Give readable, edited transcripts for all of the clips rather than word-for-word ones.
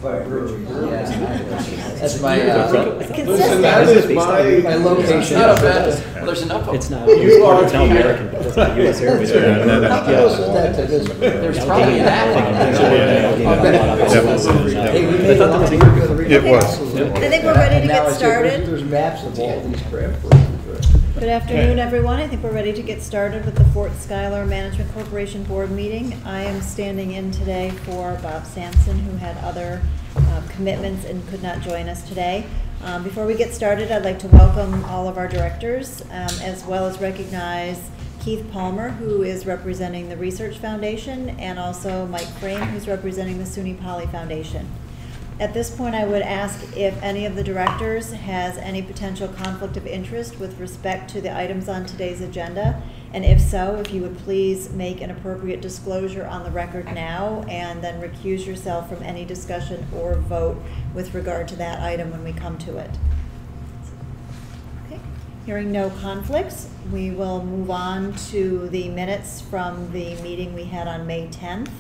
That's my Listen, that is my location. It's not a bad. Well, there's enough of It's them. not. You are It's not American, but it's not U.S. Airways. How close is that to this? There's probably an applicant. Hey, we made a lot of good It was. I think we're ready to Now I get see started. There's maps of all these crap. Good afternoon, everyone. I think we're ready to get started with the Fort Schuyler Management Corporation Board meeting. I am standing in today for Bob Sampson, who had other commitments and could not join us today. Before we get started, I'd like to welcome all of our directors, as well as recognize Keith Palmer, who is representing the Research Foundation, and also Mike Frame, who's representing the SUNY Poly Foundation. At this point, I would ask if any of the directors has any potential conflict of interest with respect to the items on today's agenda, and if so, if you would please make an appropriate disclosure on the record now, and then recuse yourself from any discussion or vote with regard to that item when we come to it. Okay. Hearing no conflicts, we will move on to the minutes from the meeting we had on May 10th.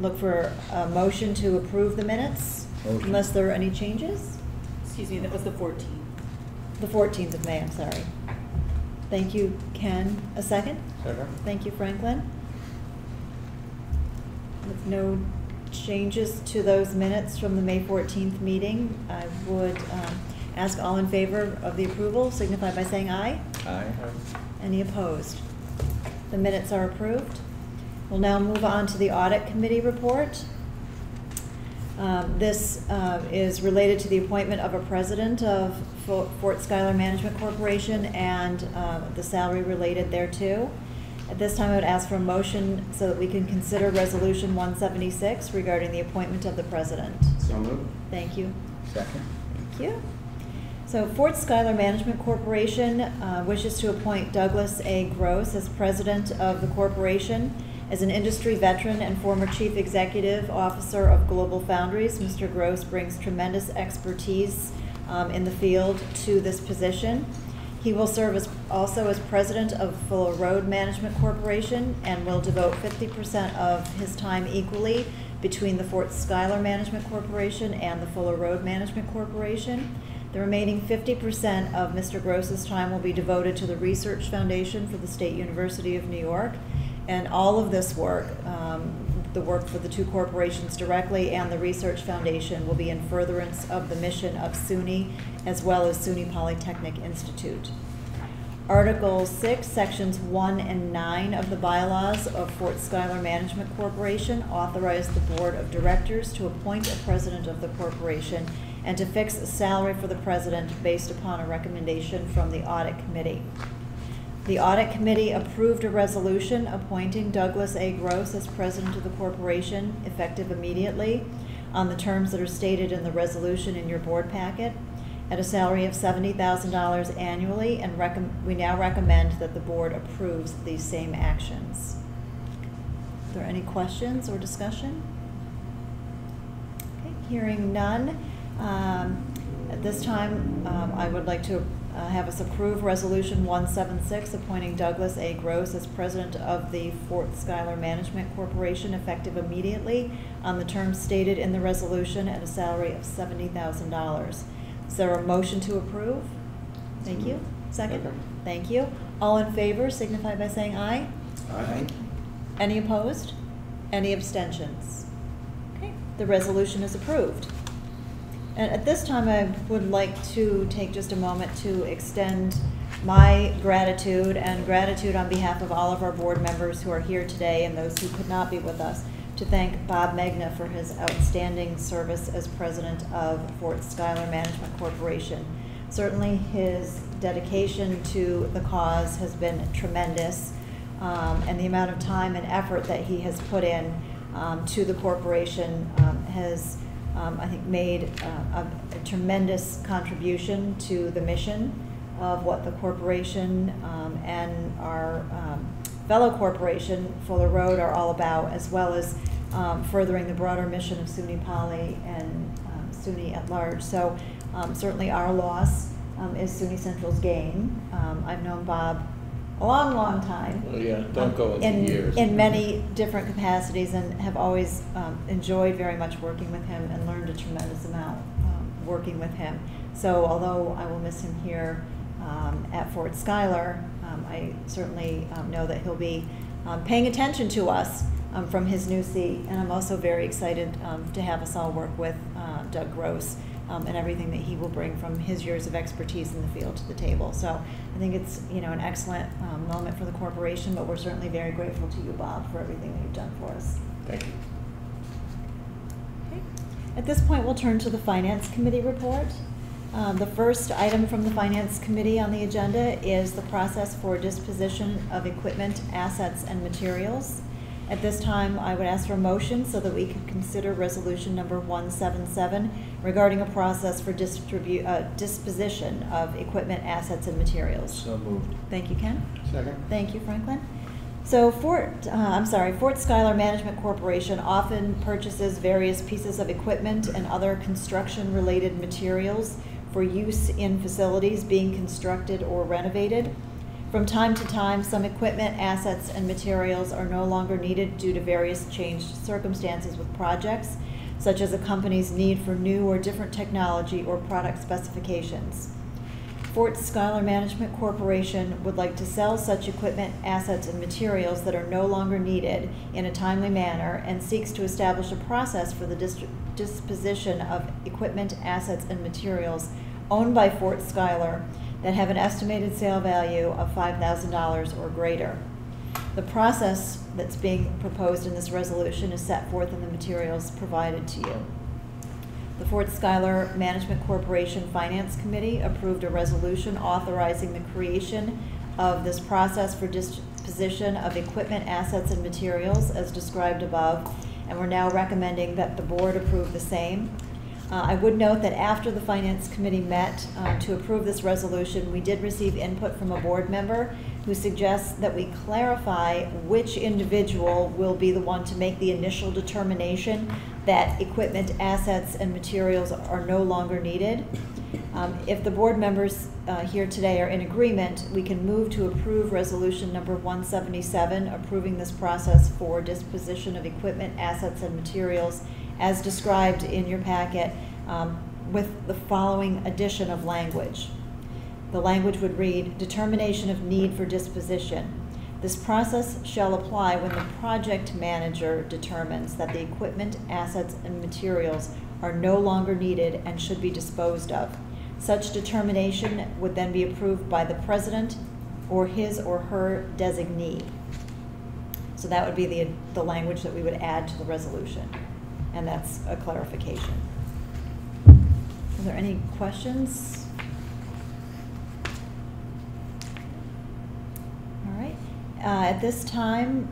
Look for a motion to approve the minutes, unless there are any changes. Excuse me, that was the 14th. The 14th of May, I'm sorry. Thank you, Ken. A second? Second. Thank you, Franklin. With no changes to those minutes from the May 14th meeting, I would ask all in favor of the approval, signify by saying aye. Aye. Any opposed? The minutes are approved. We'll now move on to the Audit Committee report. This is related to the appointment of a president of Fort Schuyler Management Corporation and the salary related thereto. At this time, I would ask for a motion so that we can consider Resolution 176 regarding the appointment of the president. So moved. Thank you. Second. Thank you. So Fort Schuyler Management Corporation wishes to appoint Douglas A. Gross as president of the corporation. As an industry veteran and former chief executive officer of Global Foundries, Mr. Gross brings tremendous expertise in the field to this position. He will serve also as president of Fuller Road Management Corporation and will devote 50% of his time equally between the Fort Schuyler Management Corporation and the Fuller Road Management Corporation. The remaining 50% of Mr. Gross's time will be devoted to the Research Foundation for the State University of New York. And all of this work, the work for the two corporations directly and the Research Foundation, will be in furtherance of the mission of SUNY as well as SUNY Polytechnic Institute. Article 6, Sections 1 and 9 of the bylaws of Fort Schuyler Management Corporation authorize the Board of Directors to appoint a president of the corporation and to fix a salary for the president based upon a recommendation from the Audit Committee. The Audit Committee approved a resolution appointing Douglas A. Gross as president of the corporation, effective immediately, on the terms that are stated in the resolution in your board packet, at a salary of $70,000 annually, and we now recommend that the board approves these same actions. Are there any questions or discussion? Okay, hearing none. At this time, I would like to have us approve Resolution 176, appointing Douglas A. Gross as president of the Fort Schuyler Management Corporation, effective immediately, on the terms stated in the resolution, at a salary of $70,000. Is there a motion to approve? Thank you. Second? Thank you. All in favor signify by saying aye. Aye. Any opposed? Any abstentions? Okay, the resolution is approved. And at this time, I would like to take just a moment to extend my gratitude and gratitude on behalf of all of our board members who are here today and those who could not be with us, to thank Bob Magna for his outstanding service as president of Fort Schuyler Management Corporation. Certainly his dedication to the cause has been tremendous, and the amount of time and effort that he has put in to the corporation has I think made a tremendous contribution to the mission of what the corporation and our fellow corporation, Fuller Road, are all about, as well as furthering the broader mission of SUNY Poly and SUNY at large. So certainly our loss is SUNY Central's gain. I've known Bob a long, long time. Oh, yeah, don't go into years. In many different capacities, and have always enjoyed very much working with him and learned a tremendous amount working with him. So although I will miss him here at Fort Schuyler, I certainly know that he'll be paying attention to us from his new seat, and I'm also very excited to have us all work with Doug Gross and everything that he will bring from his years of expertise in the field to the table. So I think it's an excellent moment for the corporation, but we're certainly very grateful to you, Bob, for everything that you've done for us. Thank you. Okay. At this point, we'll turn to the Finance Committee report. The first item from the Finance Committee on the agenda is the process for disposition of equipment, assets, and materials. At this time, I would ask for a motion so that we can consider resolution number 177 regarding a process for disposition of equipment, assets, and materials. So moved. Thank you, Ken. Second. Thank you, Franklin. So Fort Schuyler Management Corporation often purchases various pieces of equipment and other construction-related materials for use in facilities being constructed or renovated. From time to time, some equipment, assets, and materials are no longer needed due to various changed circumstances with projects, such as a company's need for new or different technology or product specifications. Fort Schuyler Management Corporation would like to sell such equipment, assets, and materials that are no longer needed in a timely manner, and seeks to establish a process for the disposition of equipment, assets, and materials owned by Fort Schuyler that have an estimated sale value of $5,000 or greater. The process that's being proposed in this resolution is set forth in the materials provided to you. The Fort Schuyler Management Corporation Finance Committee approved a resolution authorizing the creation of this process for disposition of equipment, assets, and materials as described above, and we're now recommending that the board approve the same. I would note that after the Finance Committee met to approve this resolution, we did receive input from a board member who suggests that we clarify which individual will be the one to make the initial determination that equipment, assets, and materials are no longer needed. If the board members here today are in agreement, we can move to approve resolution number 177, approving this process for disposition of equipment, assets, and materials as described in your packet, with the following addition of language. The language would read, determination of need for disposition. This process shall apply when the project manager determines that the equipment, assets, and materials are no longer needed and should be disposed of. Such determination would then be approved by the president or his or her designee. So that would be the language that we would add to the resolution, and that's a clarification. Are there any questions? All right. At this time,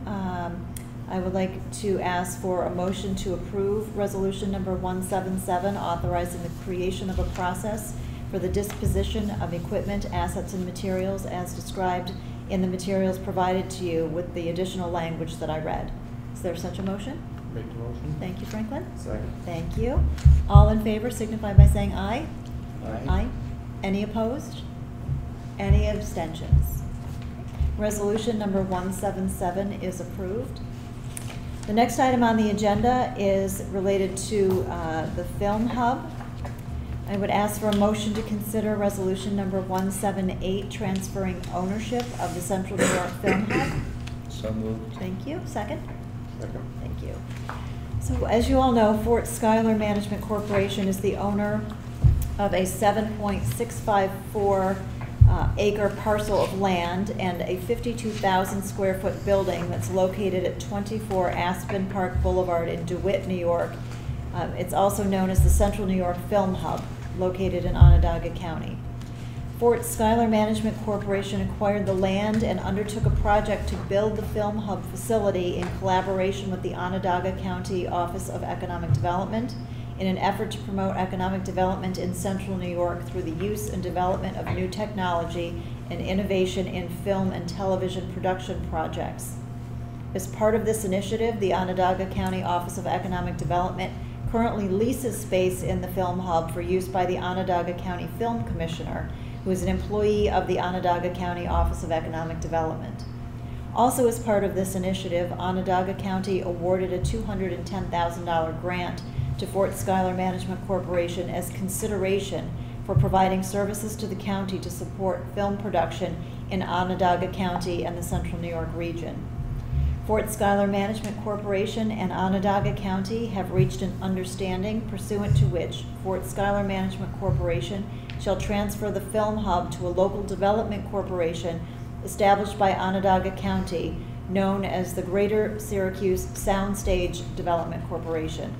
I would like to ask for a motion to approve resolution number 177, authorizing the creation of a process for the disposition of equipment, assets, and materials as described in the materials provided to you with the additional language that I read. Is there such a motion? Make the motion. Thank you, Franklin. Second. Thank you. All in favor signify by saying aye. Aye. Aye. Any opposed? Any abstentions? Resolution number 177 is approved. The next item on the agenda is related to the Film Hub. I would ask for a motion to consider resolution number 178, transferring ownership of the Central New York Film Hub. So moved. Thank you. Second? Second. Thank you. So as you all know, Fort Schuyler Management Corporation is the owner of a 7.654 acre parcel of land and a 52,000 square foot building that's located at 24 Aspen Park Boulevard in DeWitt, New York. It's also known as the Central New York Film Hub, located in Onondaga County. Fort Schuyler Management Corporation acquired the land and undertook a project to build the Film Hub facility in collaboration with the Onondaga County Office of Economic Development in an effort to promote economic development in Central New York through the use and development of new technology and innovation in film and television production projects. As part of this initiative, the Onondaga County Office of Economic Development currently leases space in the Film Hub for use by the Onondaga County Film Commissioner, who is an employee of the Onondaga County Office of Economic Development. Also, as part of this initiative, Onondaga County awarded a $210,000 grant to Fort Schuyler Management Corporation as consideration for providing services to the county to support film production in Onondaga County and the Central New York region. Fort Schuyler Management Corporation and Onondaga County have reached an understanding pursuant to which Fort Schuyler Management Corporation shall transfer the film hub to a local development corporation established by Onondaga County, known as the Greater Syracuse Soundstage Development Corporation.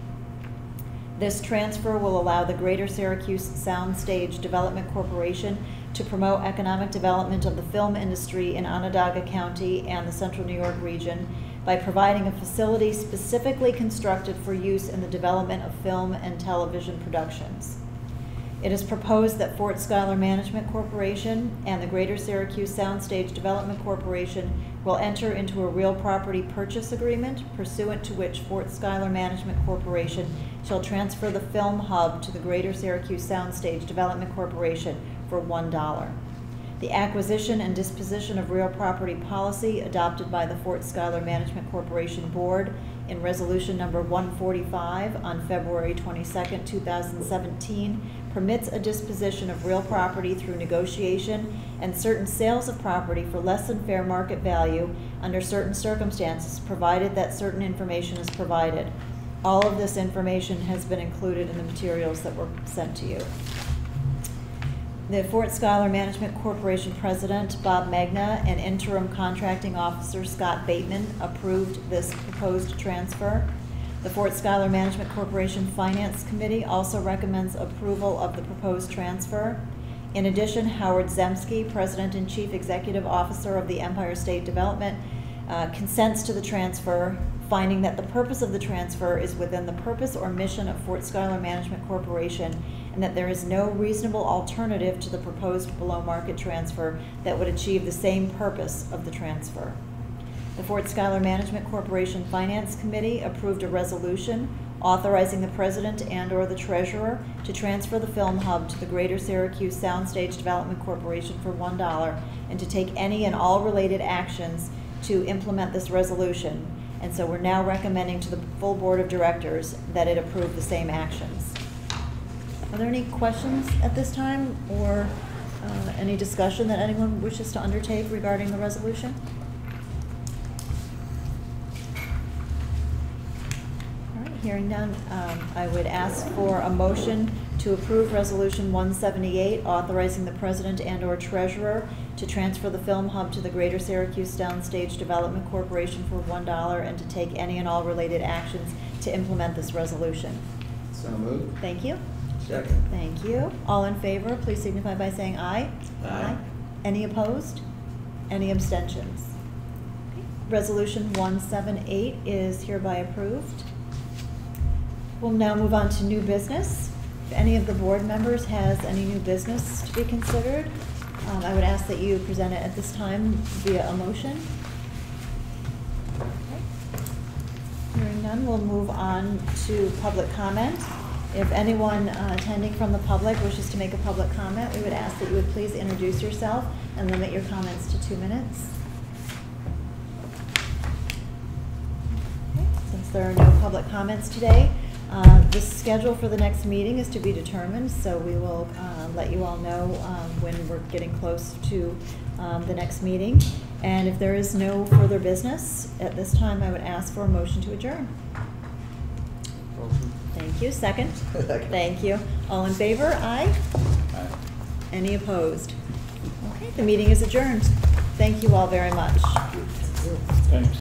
This transfer will allow the Greater Syracuse Soundstage Development Corporation to promote economic development of the film industry in Onondaga County and the Central New York region by providing a facility specifically constructed for use in the development of film and television productions. It is proposed that Fort Schuyler Management Corporation and the Greater Syracuse Soundstage Development Corporation will enter into a real property purchase agreement pursuant to which Fort Schuyler Management Corporation shall transfer the film hub to the Greater Syracuse Soundstage Development Corporation for $1. The acquisition and disposition of real property policy adopted by the Fort Schuyler Management Corporation Board in Resolution Number 145 on February 22, 2017, permits a disposition of real property through negotiation and certain sales of property for less than fair market value under certain circumstances, provided that certain information is provided. All of this information has been included in the materials that were sent to you. The Fort Schuyler Management Corporation President, Bob Magna, and Interim Contracting Officer, Scott Bateman, approved this proposed transfer. The Fort Schuyler Management Corporation Finance Committee also recommends approval of the proposed transfer. In addition, Howard Zemsky, President and Chief Executive Officer of the Empire State Development, consents to the transfer, finding that the purpose of the transfer is within the purpose or mission of Fort Schuyler Management Corporation and that there is no reasonable alternative to the proposed below-market transfer that would achieve the same purpose of the transfer. The Fort Schuyler Management Corporation Finance Committee approved a resolution authorizing the President and/or the Treasurer to transfer the film hub to the Greater Syracuse Soundstage Development Corporation for $1 and to take any and all related actions to implement this resolution. And so we're now recommending to the full Board of Directors that it approve the same actions. Are there any questions at this time or any discussion that anyone wishes to undertake regarding the resolution? All right, hearing none, I would ask for a motion to approve Resolution 178, authorizing the President and/or Treasurer to transfer the film hub to the Greater Syracuse Downstage Development Corporation for $1 and to take any and all related actions to implement this resolution. So moved. Thank you. Second. Thank you. All in favor, please signify by saying aye. Aye. Any opposed? Any abstentions? Okay. Resolution 178 is hereby approved. We'll now move on to new business. If any of the board members has any new business to be considered, I would ask that you present it at this time via a motion. Okay. Hearing none, we'll move on to public comment. If anyone attending from the public wishes to make a public comment, we would ask that you would please introduce yourself and limit your comments to 2 minutes. Okay. Since there are no public comments today, the schedule for the next meeting is to be determined, so we will let you all know when we're getting close to the next meeting. And if there is no further business, at this time I would ask for a motion to adjourn. Motion. Thank you. Second? Second. Thank you. All in favor? Aye. Aye. Any opposed? Okay, the meeting is adjourned. Thank you all very much. Thanks.